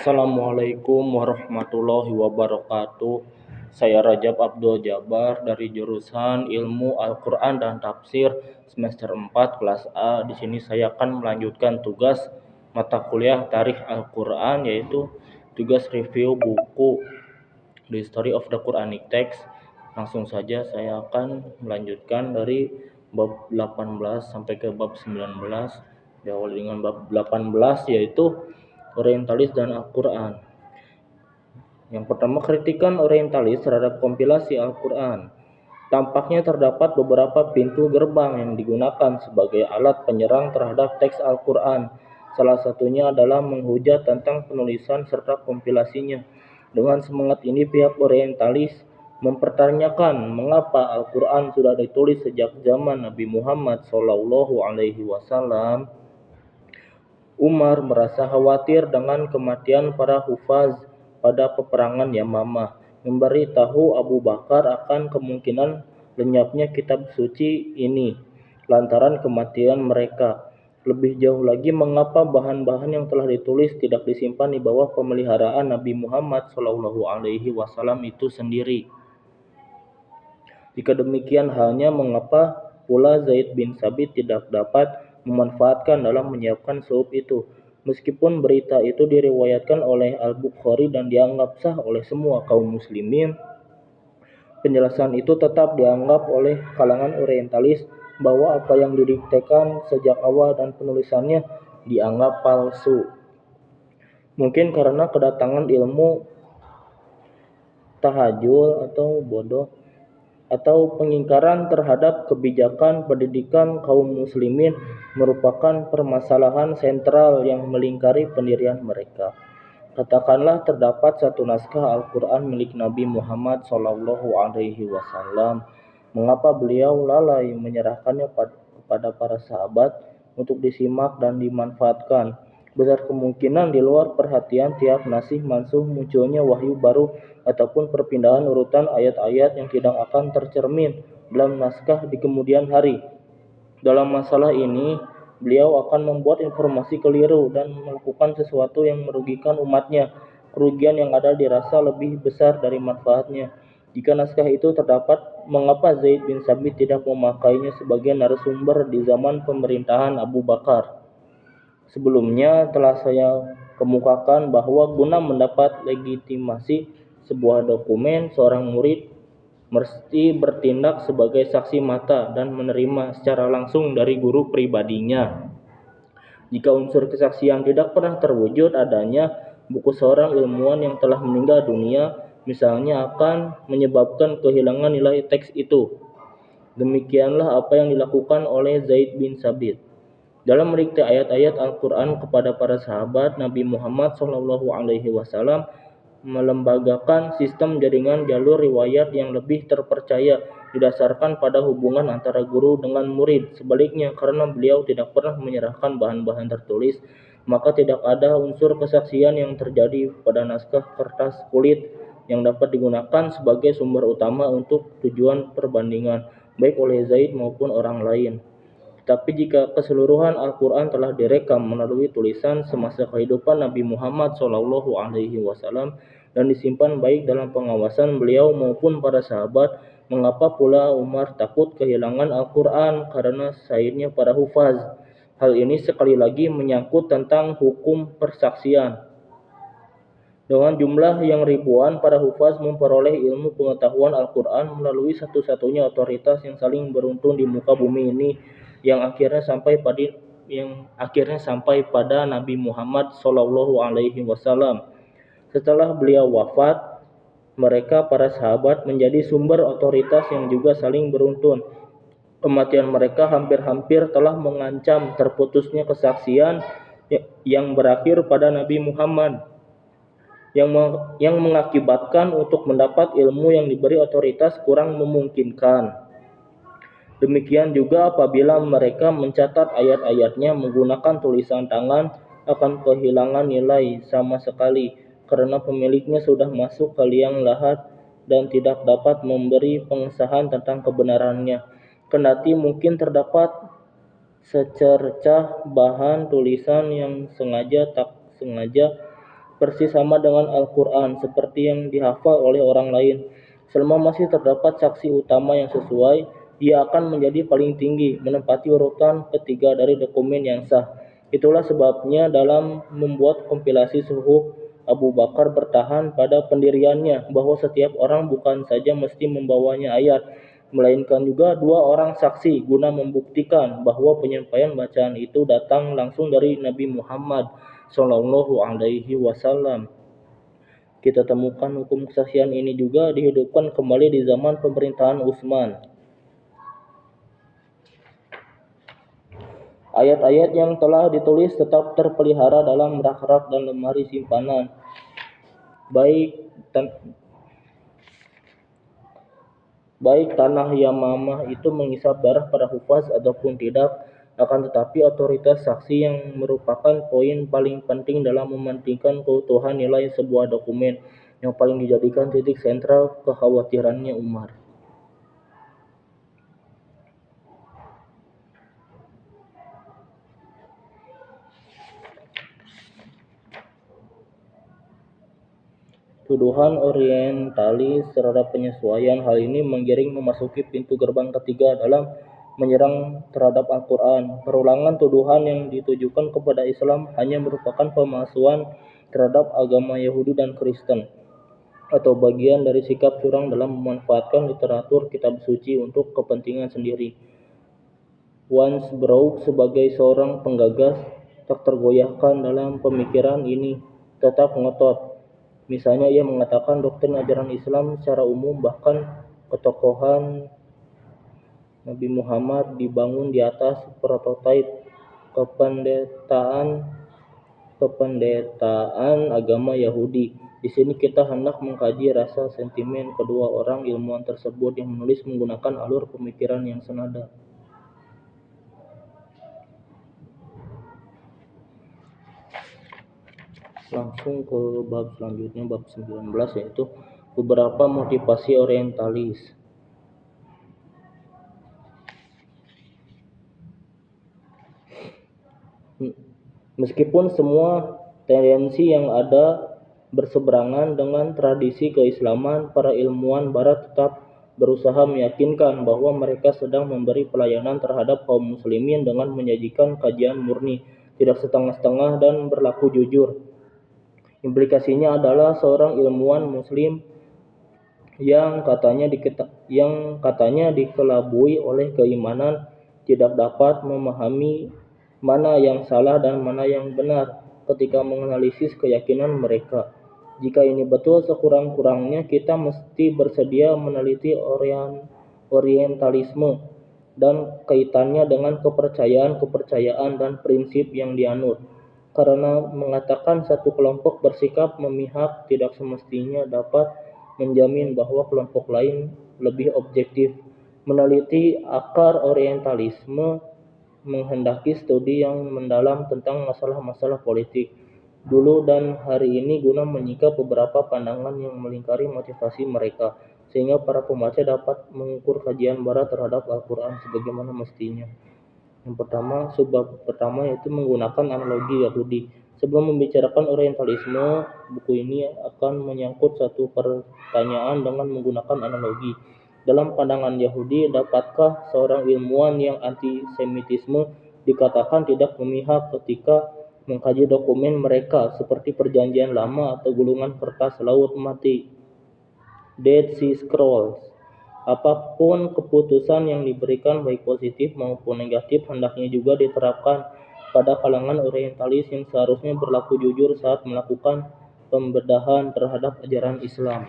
Assalamualaikum warahmatullahi wabarakatuh. Saya Rajab Abdul Jabar dari jurusan Ilmu Al-Qur'an dan Tafsir semester 4 kelas A. Di sini saya akan melanjutkan tugas mata kuliah Tarikh Al-Qur'an, yaitu tugas review buku The Story of the Quranic Text. Langsung saja saya akan melanjutkan dari bab 18 sampai ke bab 19. Diawali dengan bab 18, yaitu Orientalis dan Al-Quran. Yang pertama, kritikan orientalis terhadap kompilasi Al-Quran. Tampaknya terdapat beberapa pintu gerbang yang digunakan sebagai alat penyerang terhadap teks Al-Quran. Salah satunya adalah menghujat tentang penulisan serta kompilasinya. Dengan semangat ini, pihak orientalis mempertanyakan mengapa Al-Quran sudah ditulis sejak zaman Nabi Muhammad SAW. Umar merasa khawatir dengan kematian para hufaz pada peperangan Yamamah, memberitahu Abu Bakar akan kemungkinan lenyapnya kitab suci ini lantaran kematian mereka. Lebih jauh lagi, mengapa bahan-bahan yang telah ditulis tidak disimpan di bawah pemeliharaan Nabi Muhammad SAW itu sendiri? Jika demikian halnya, mengapa pula Zaid bin Sabit tidak dapat memanfaatkan dalam menyiapkan suhuf itu? Meskipun berita itu diriwayatkan oleh Al-Bukhari dan dianggap sah oleh semua kaum muslimin, penjelasan itu tetap dianggap oleh kalangan orientalis bahwa apa yang didiktekan sejak awal dan penulisannya dianggap palsu. Mungkin karena kedatangan ilmu tahajul atau bodoh atau pengingkaran terhadap kebijakan pendidikan kaum muslimin merupakan permasalahan sentral yang melingkari pendirian mereka. Katakanlah terdapat satu naskah Al-Quran milik Nabi Muhammad SAW. Mengapa beliau lalai menyerahkannya kepada para sahabat untuk disimak dan dimanfaatkan? Besar kemungkinan di luar perhatian tiap nasih mansuh munculnya wahyu baru ataupun perpindahan urutan ayat-ayat yang tidak akan tercermin dalam naskah di kemudian hari. Dalam masalah ini, beliau akan membuat informasi keliru dan melakukan sesuatu yang merugikan umatnya. Kerugian yang ada dirasa lebih besar dari manfaatnya. Jika naskah itu terdapat, mengapa Zaid bin Sabit tidak memakainya sebagai narasumber di zaman pemerintahan Abu Bakar? Sebelumnya telah saya kemukakan bahwa guna mendapat legitimasi sebuah dokumen, seorang murid mesti bertindak sebagai saksi mata dan menerima secara langsung dari guru pribadinya. Jika unsur kesaksian tidak pernah terwujud adanya, buku seorang ilmuwan yang telah meninggal dunia misalnya akan menyebabkan kehilangan nilai teks itu. Demikianlah apa yang dilakukan oleh Zaid bin Sabit. Dalam mendikte ayat-ayat Al-Quran kepada para sahabat, Nabi Muhammad SAW melembagakan sistem jaringan jalur riwayat yang lebih terpercaya didasarkan pada hubungan antara guru dengan murid. Sebaliknya, karena beliau tidak pernah menyerahkan bahan-bahan tertulis, maka tidak ada unsur kesaksian yang terjadi pada naskah kertas kulit yang dapat digunakan sebagai sumber utama untuk tujuan perbandingan, baik oleh Zaid maupun orang lain. Tapi jika keseluruhan Al-Quran telah direkam melalui tulisan semasa kehidupan Nabi Muhammad SAW dan disimpan baik dalam pengawasan beliau maupun para sahabat, mengapa pula Umar takut kehilangan Al-Quran karena sairnya para hufaz? Hal ini sekali lagi menyangkut tentang hukum persaksian. Dengan jumlah yang ribuan, para hufaz memperoleh ilmu pengetahuan Al-Quran melalui satu-satunya otoritas yang saling beruntun di muka bumi ini, yang akhirnya sampai pada Nabi Muhammad SAW. Setelah beliau wafat, mereka para sahabat menjadi sumber otoritas yang juga saling beruntun. Kematian mereka hampir-hampir telah mengancam terputusnya kesaksian yang berakhir pada Nabi Muhammad, yang mengakibatkan untuk mendapat ilmu yang diberi otoritas kurang memungkinkan. Demikian juga apabila mereka mencatat ayat-ayatnya menggunakan tulisan tangan, akan kehilangan nilai sama sekali karena pemiliknya sudah masuk ke liang lahat dan tidak dapat memberi pengesahan tentang kebenarannya. Kendati mungkin terdapat secercah bahan tulisan yang sengaja tak sengaja persis sama dengan Al-Quran, seperti yang dihafal oleh orang lain. Selama masih terdapat saksi utama yang sesuai, ia akan menjadi paling tinggi, menempati urutan ketiga dari dokumen yang sah. Itulah sebabnya dalam membuat kompilasi suhuf, Abu Bakar bertahan pada pendiriannya bahwa setiap orang bukan saja mesti membawanya ayat, melainkan juga dua orang saksi guna membuktikan bahwa penyampaian bacaan itu datang langsung dari Nabi Muhammad Shallallahu Alaihi Wasallam. Kita temukan hukum kesaksian ini juga dihidupkan kembali di zaman pemerintahan Utsman. Ayat-ayat yang telah ditulis tetap terpelihara dalam rak-rak dan lemari simpanan, baik tanah Yamamah itu mengisap darah para hufaz ataupun tidak. Akan tetapi otoritas saksi yang merupakan poin paling penting dalam mementingkan keutuhan nilai sebuah dokumen, yang paling dijadikan titik sentral kekhawatirannya Umar. Tuduhan orientalis terhadap penyesuaian hal ini menggiring memasuki pintu gerbang ketiga dalam menyerang terhadap Al-Quran. Perulangan tuduhan yang ditujukan kepada Islam hanya merupakan pemalsuan terhadap agama Yahudi dan Kristen, atau bagian dari sikap curang dalam memanfaatkan literatur kitab suci untuk kepentingan sendiri. Wansbrough sebagai seorang penggagas tak tergoyahkan dalam pemikiran ini, tetap ngotot. Misalnya ia mengatakan doktrin ajaran Islam secara umum, bahkan ketokohan Nabi Muhammad, dibangun di atas prototipe kependetaan agama Yahudi. Di sini kita hendak mengkaji rasa sentimen kedua orang ilmuwan tersebut yang menulis menggunakan alur pemikiran yang senada. Langsung ke bab selanjutnya, bab 19, yaitu beberapa motivasi orientalis. Meskipun semua tendensi yang ada berseberangan dengan tradisi keislaman, para ilmuwan barat tetap berusaha meyakinkan bahwa mereka sedang memberi pelayanan terhadap kaum muslimin dengan menyajikan kajian murni, tidak setengah-setengah dan berlaku jujur. Implikasinya adalah seorang ilmuwan muslim yang katanya dikelabui oleh keimanan tidak dapat memahami mana yang salah dan mana yang benar ketika menganalisis keyakinan mereka. Jika ini betul, sekurang-kurangnya kita mesti bersedia meneliti orientalisme dan kaitannya dengan kepercayaan dan prinsip yang dianut. Karena mengatakan satu kelompok bersikap memihak tidak semestinya dapat menjamin bahwa kelompok lain lebih objektif. Meneliti akar orientalisme menghendaki studi yang mendalam tentang masalah-masalah politik dulu dan hari ini guna menyingkap beberapa pandangan yang melingkari motivasi mereka, sehingga para pembaca dapat mengukur kajian barat terhadap Al-Quran sebagaimana mestinya. Yang pertama, subbab pertama yaitu menggunakan analogi Yahudi. Sebelum membicarakan orientalisme, buku ini akan menyangkut satu pertanyaan dengan menggunakan analogi. Dalam pandangan Yahudi, dapatkah seorang ilmuwan yang antisemitisme dikatakan tidak memihak ketika mengkaji dokumen mereka seperti Perjanjian Lama atau gulungan kertas laut mati, Dead Sea Scrolls? Apapun keputusan yang diberikan, baik positif maupun negatif, hendaknya juga diterapkan pada kalangan orientalis yang seharusnya berlaku jujur saat melakukan pembedahan terhadap ajaran Islam.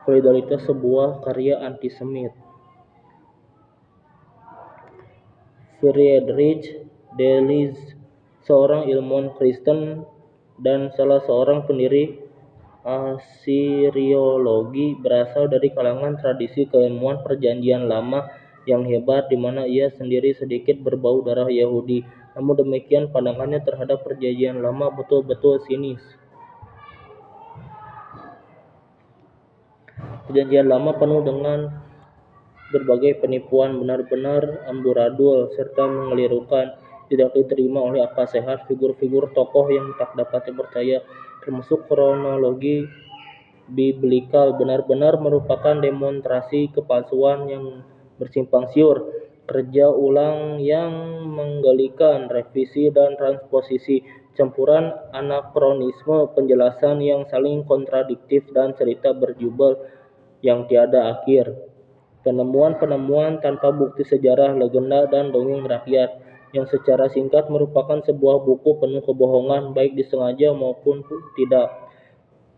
Solidaritas sebuah karya antisemit. Friedrich Delitzsch, seorang ilmuwan Kristen dan salah seorang pendiri Assyriologi, berasal dari kalangan tradisi keilmuan Perjanjian Lama yang hebat, di mana ia sendiri sedikit berbau darah Yahudi. Namun demikian, pandangannya terhadap Perjanjian Lama betul-betul sinis. Perjanjian Lama penuh dengan berbagai penipuan, benar-benar amburadul serta mengelirukan. tidak diterima oleh akal sehat. Figur-figur tokoh yang tak dapat dipercaya, termasuk kronologi biblikal, benar-benar merupakan demonstrasi kepalsuan yang bersimpang siur, kerja ulang yang menggelikan, revisi dan transposisi, campuran anakronisme, penjelasan yang saling kontradiktif, dan cerita berjubel yang tiada akhir. Penemuan-penemuan tanpa bukti sejarah, legenda, dan dongeng rakyat yang secara singkat merupakan sebuah buku penuh kebohongan, baik disengaja maupun tidak.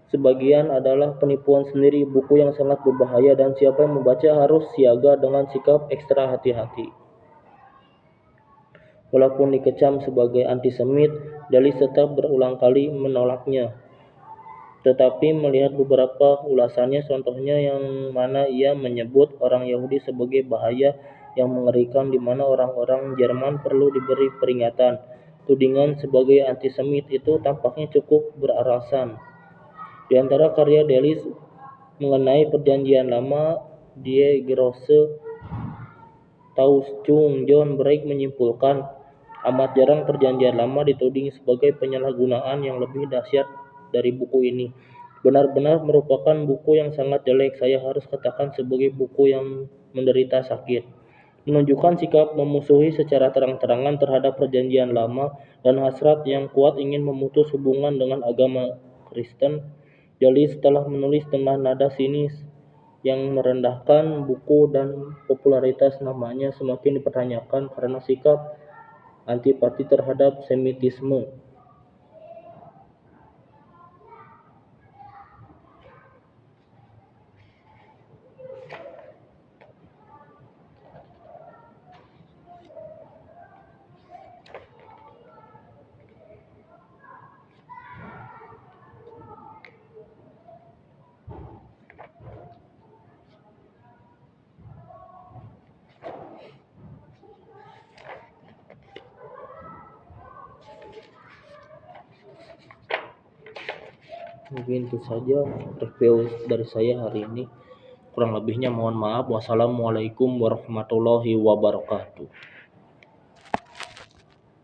Sebagian adalah penipuan sendiri, buku yang sangat berbahaya dan siapa yang membaca harus siaga dengan sikap ekstra hati-hati. Walaupun dikecam sebagai antisemit, Daly tetap berulang kali menolaknya. Tetapi melihat beberapa ulasannya, contohnya yang mana ia menyebut orang Yahudi sebagai bahaya yang mengerikan di mana orang-orang Jerman perlu diberi peringatan, tudingan sebagai antisemit itu tampaknya cukup beralasan. Di antara karya Daly mengenai Perjanjian Lama, Die große Täuschung, John Break menyimpulkan, amat jarang Perjanjian Lama dituding sebagai penyalahgunaan yang lebih dahsyat dari buku ini. Benar-benar merupakan buku yang sangat jelek, saya harus katakan sebagai buku yang menderita sakit. Menunjukkan sikap memusuhi secara terang-terangan terhadap Perjanjian Lama dan hasrat yang kuat ingin memutus hubungan dengan agama Kristen. Daly setelah menulis dengan nada sinis yang merendahkan buku dan popularitas namanya semakin dipertanyakan karena sikap antipati terhadap Semitisme. Mungkin itu saja review dari saya hari ini. Kurang lebihnya mohon maaf. Wassalamualaikum warahmatullahi wabarakatuh.